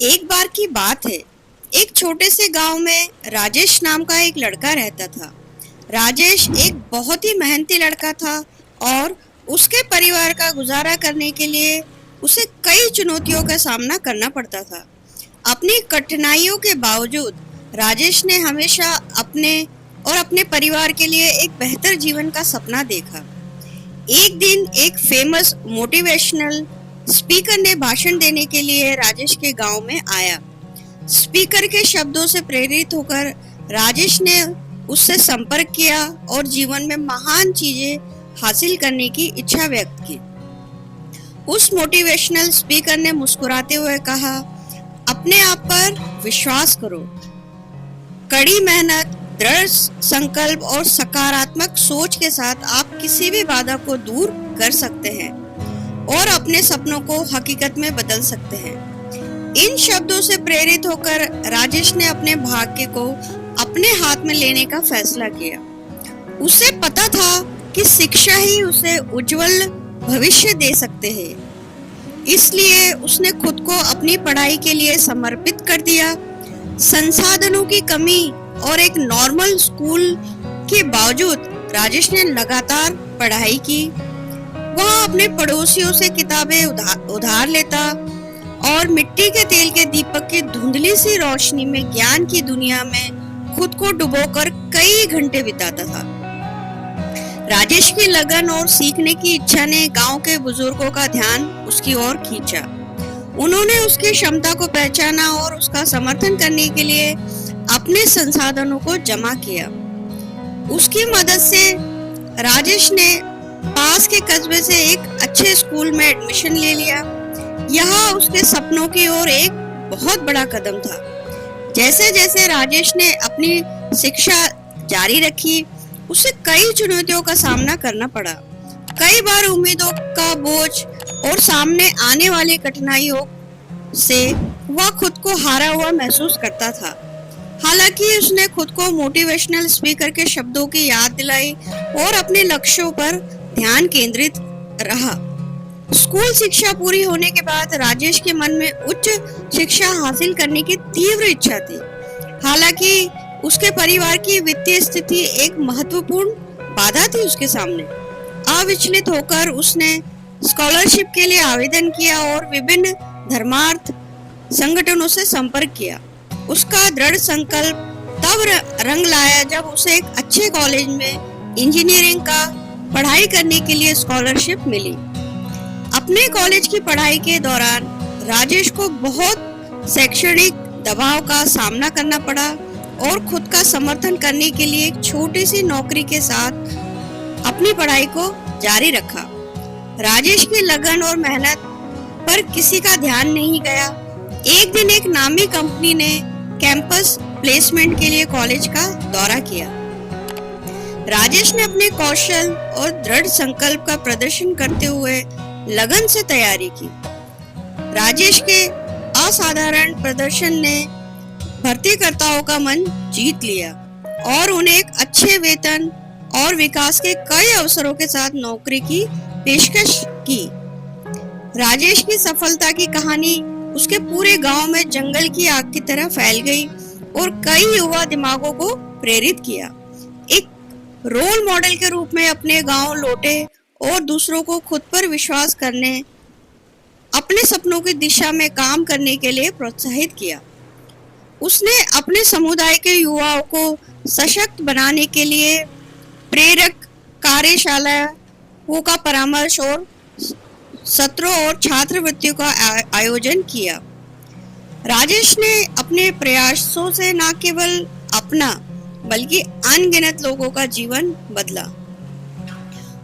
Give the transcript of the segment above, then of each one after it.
एक बार की बात है। एक छोटे से गांव में राजेश नाम का एक लड़का रहता था। राजेश एक बहुत ही मेहनती लड़का था और उसके परिवार का गुजारा करने के लिए उसे कई चुनौतियों का सामना करना पड़ता था। अपनी कठिनाइयों के बावजूद राजेश ने हमेशा अपने परिवार के लिए एक बेहतर जीवन का सपना देखा। एक दिन एक फेमस मोटिवेशनल स्पीकर ने भाषण देने के लिए राजेश के गांव में आया। स्पीकर के शब्दों से प्रेरित होकर राजेश ने उससे संपर्क किया और जीवन में महान चीजें हासिल करने की इच्छा व्यक्त की। उस मोटिवेशनल स्पीकर ने मुस्कुराते हुए कहा, अपने आप पर विश्वास करो। कड़ी मेहनत, दृढ़ संकल्प और सकारात्मक सोच के साथ आप किसी भी बाधा को दूर कर सकते हैं और अपने सपनों को हकीकत में बदल सकते हैं। इन शब्दों से प्रेरित होकर राजेश ने अपने भाग्य को अपने हाथ में लेने का फैसला किया। उसे पता था कि शिक्षा ही उसे उज्जवल भविष्य दे सकते हैं। इसलिए उसने खुद को अपनी पढ़ाई के लिए समर्पित कर दिया। संसाधनों की कमी और एक नॉर्मल स्कूल के बावजूद राजेश ने लगातार पढ़ाई की। वह अपने पड़ोसियों से किताबें उधार लेता और मिट्टी के तेल के दीपक की धुंधली सी रोशनी में ज्ञान की दुनिया में खुद को डुबोकर कई घंटे बिताता था। राजेश की लगन और सीखने की इच्छा ने गांव के बुजुर्गों का ध्यान उसकी ओर खींचा। उन्होंने उसकी क्षमता को पहचाना और उसका समर्थन करने के लिए अपने संसाधनों को जमा किया। उसकी मदद से राजेश ने पास के कस्बे से एक अच्छे स्कूल में एडमिशन ले लिया। यह उसके सपनों की ओर एक बहुत बड़ा कदम था। जैसे जैसे राजेश ने अपनी शिक्षा जारी रखी, उसे कई चुनौतियों का सामना करना पड़ा। कई बार उम्मीदों का बोझ और सामने आने वाली कठिनाइयों से वह खुद को हारा हुआ महसूस करता था। हालांकि उसने खुद को मोटिवेशनल स्पीकर के शब्दों की याद दिलाई और अपने लक्ष्यों पर ध्यान केंद्रित रहा। स्कूल शिक्षा पूरी होने के बाद राजेश के मन में उच्च शिक्षा हासिल करने की तीव्र इच्छा थी। हालांकि उसके परिवार की वित्तीय स्थिति एक महत्वपूर्ण बाधा थी उसके सामने। अविचलित होकर उसने स्कॉलरशिप के लिए आवेदन किया और विभिन्न धर्मार्थ संगठनों से संपर्क किया। उसका दृढ़ संकल्प तब रंग लाया जब उसे एक अच्छे कॉलेज में इंजीनियरिंग का पढ़ाई करने के लिए स्कॉलरशिप मिली। अपने कॉलेज की पढ़ाई के दौरान राजेश को बहुत शैक्षणिक दबाव का सामना करना पड़ा और खुद का समर्थन करने के लिए एक छोटी सी नौकरी के साथ अपनी पढ़ाई को जारी रखा। राजेश की लगन और मेहनत पर किसी का ध्यान नहीं गया। एक दिन एक नामी कंपनी ने कैंपस प्लेसमेंट के लिए कॉलेज का दौरा किया। राजेश ने अपने कौशल और दृढ़ संकल्प का प्रदर्शन करते हुए लगन से तैयारी की। राजेश के असाधारण प्रदर्शन ने भर्तीकर्ताओं का मन जीत लिया और उन्हें एक अच्छे वेतन और विकास के कई अवसरों के साथ नौकरी की पेशकश की। राजेश की सफलता की कहानी उसके पूरे गांव में जंगल की आग की तरह फैल गई और कई युवा दिमागों को प्रेरित किया। एक रोल मॉडल के रूप में अपने गांव लौटे और दूसरों को खुद पर विश्वास करने, अपने सपनों की दिशा में काम करने के लिए प्रोत्साहित किया। उसने अपने समुदाय के युवाओं को सशक्त बनाने के लिए प्रेरक कार्यशालाओं का परामर्श और सत्रों और छात्रवृत्तियों का आयोजन किया। राजेश ने अपने प्रयासों से न केवल अपना बल्कि अनगिनत लोगों का जीवन बदला।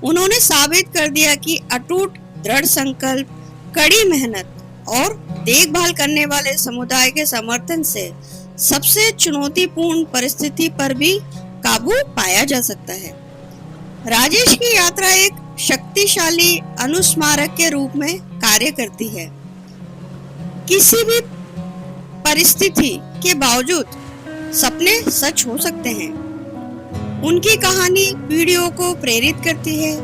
उन्होंने साबित कर दिया कि अटूट दृढ़ संकल्प, कड़ी मेहनत और देखभाल करने वाले समुदाय के समर्थन से सबसे चुनौतीपूर्ण परिस्थिति पर भी काबू पाया जा सकता है। राजेश की यात्रा एक शक्तिशाली अनुस्मारक के रूप में कार्य करती है। किसी भी परिस्थिति के बावजूद सपने सच हो सकते हैं। उनकी कहानी पीढ़ियों को प्रेरित करती है,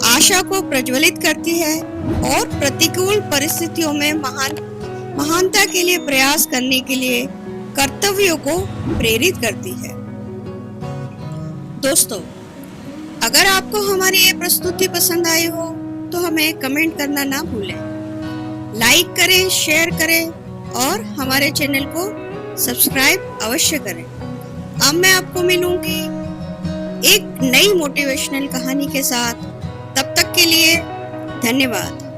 आशा को प्रज्वलित करती है और प्रतिकूल परिस्थितियों में महान महानता के लिए प्रयास करने के लिए कर्तव्यों को प्रेरित करती है। दोस्तों, अगर आपको हमारी ये प्रस्तुति पसंद आई हो तो हमें कमेंट करना ना भूलें। लाइक करें, शेयर करें और हमारे चैनल को सब्सक्राइब अवश्य करें। अब मैं आपको मिलूंगी एक नई मोटिवेशनल कहानी के साथ। तब तक के लिए धन्यवाद।